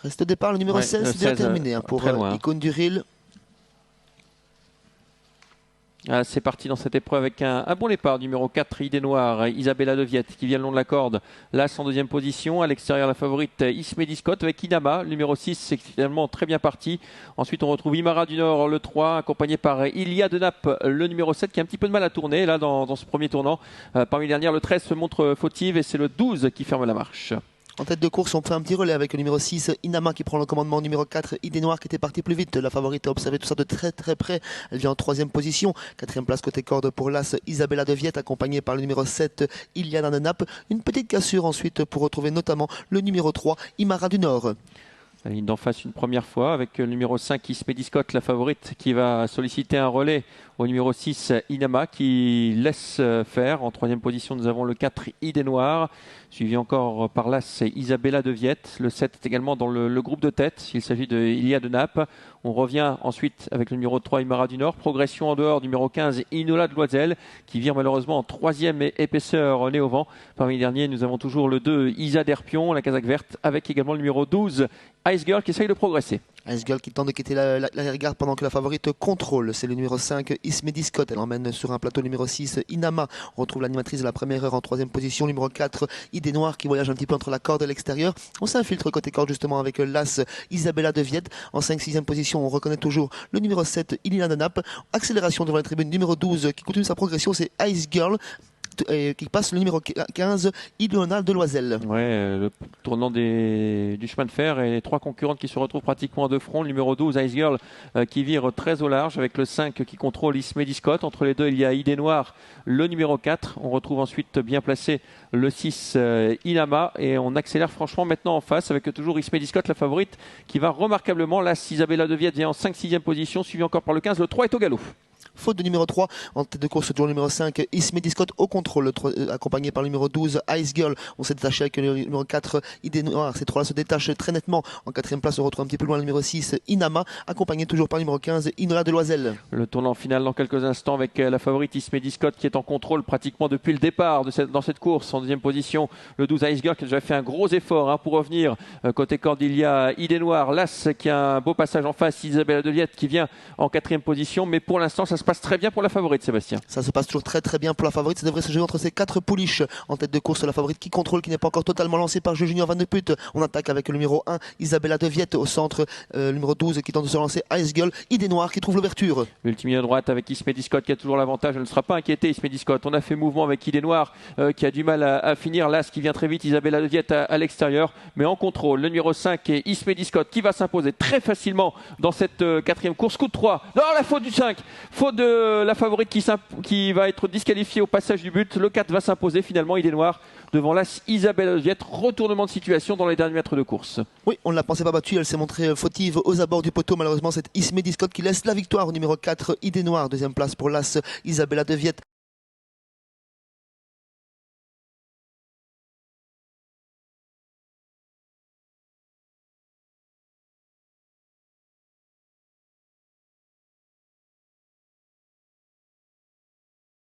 Reste au départ, le numéro 16, c'est déjà terminé pour Icône du Ril. C'est parti dans cette épreuve avec un bon départ. Numéro 4, Idée Noire, Isabella De Viette qui vient le long de la corde. L'As en deuxième position. À l'extérieur, la favorite Ismedi Scott avec Inama. Le numéro 6, c'est finalement très bien parti. Ensuite, on retrouve Imara du Nord, le 3, accompagné par Ilia de Naples, le numéro 7, qui a un petit peu de mal à tourner là dans ce premier tournant. Parmi les dernières, le 13 se montre fautive et c'est le 12 qui ferme la marche. En tête de course, on fait un petit relais avec le numéro 6, Inama qui prend le commandement. Numéro 4, Idée Noire qui était parti plus vite. La favorite a observé tout ça de très très près. Elle vient en troisième position. Quatrième place côté corde pour l'As, Isabella De Viette, accompagnée par le numéro 7, Iliana de Naples. Une petite cassure ensuite pour retrouver notamment le numéro 3, Imara du Nord. La ligne d'en face une première fois avec le numéro 5 Ismedi Scott, la favorite, qui va solliciter un relais au numéro 6 Inama qui laisse faire. En troisième position, nous avons le 4 Idée Noire, suivi encore par l'As Isabella De Viette. Le 7 est également dans le groupe de tête. Il s'agit de Ilia de Naples. On revient ensuite avec le numéro 3 Imara du Nord. Progression en dehors, numéro 15 Inola de Loisel qui vire malheureusement en troisième épaisseur nez au vent. Parmi les derniers, nous avons toujours le 2 Isa d'Herpion, la casaque verte, avec également le numéro 12 Ice Girl qui essaye de progresser. Ice Girl qui tente de quitter l'arrière-garde pendant que la favorite contrôle. C'est le numéro 5, Ismedi Scott. Elle emmène sur un plateau numéro 6, Inama. On retrouve l'animatrice de la première heure en troisième position. Numéro 4, Idée Noire qui voyage un petit peu entre la corde et l'extérieur. On s'infiltre côté corde justement avec l'As Isabella De Viette. En 5-6e position, on reconnaît toujours le numéro 7, Ilina de Naples. Accélération devant la tribune. Numéro 12 qui continue sa progression, c'est Ice Girl. Qui passe le numéro 15, Ilona de Loisel. Ouais, le tournant du chemin de fer et les trois concurrentes qui se retrouvent pratiquement à deux fronts. Le numéro 12, Ice Girl, qui vire très au large avec le 5 qui contrôle Ismedi Scott. Entre les deux, il y a Idée Noire, le numéro 4. On retrouve ensuite bien placé le 6, Inama. Et on accélère franchement maintenant en face avec toujours Ismedi Scott, la favorite, qui va remarquablement. Là, Isabella De Viette vient en 5-6e position, suivi encore par le 15. Le 3 est au galop. Faute de numéro 3, en tête de course, toujours le numéro 5, Ismedi Scott au contrôle, accompagné par le numéro 12, Ice Girl. On s'est détaché avec le numéro 4, Idée Noire. Ces trois-là se détachent très nettement. En quatrième place, on retrouve un petit peu loin le numéro 6, Inama, accompagné toujours par le numéro 15, Inola de Loisel. Le tournant final dans quelques instants avec la favorite Ismedi Scott qui est en contrôle pratiquement depuis le départ dans cette course. En deuxième position, le 12 Ice Girl qui a déjà fait un gros effort pour revenir. Côté corde, il y a Idée Noire, l'As qui a un beau passage en face, Isabella De Viette qui vient en quatrième position. Mais pour l'instant, ça se passe très bien pour la favorite, Sébastien. Ça se passe toujours très très bien pour la favorite. Ça devrait se jouer entre ces quatre pouliches. En tête de course, la favorite qui contrôle, qui n'est pas encore totalement lancée par Junior Van de Put. On attaque avec le numéro 1, Isabella De Viette au centre. Le numéro 12 qui tente de se lancer, Ice Girl. Idée Noire qui trouve l'ouverture. Ultime à droite avec Ismedi Scott qui a toujours l'avantage. Elle ne sera pas inquiétée, Ismedi Scott. On a fait mouvement avec Idée Noire qui a du mal à finir. L'As qui vient très vite, Isabella De Viette à l'extérieur. Mais en contrôle, le numéro 5 est Ismedi Scott qui va s'imposer très facilement dans cette quatrième course. Coup de 3. Non, la faute du 5. Faute de la favorite qui va être disqualifiée au passage du but. Le 4 va s'imposer finalement, Idée Noire devant l'As Isabella De Viette. Retournement de situation dans les derniers mètres de course. Oui, on ne la pensait pas battue, elle s'est montrée fautive aux abords du poteau. Malheureusement, c'est Ismedi Scott qui laisse la victoire au numéro 4, Idée Noire. Deuxième place pour l'As Isabella De Viette.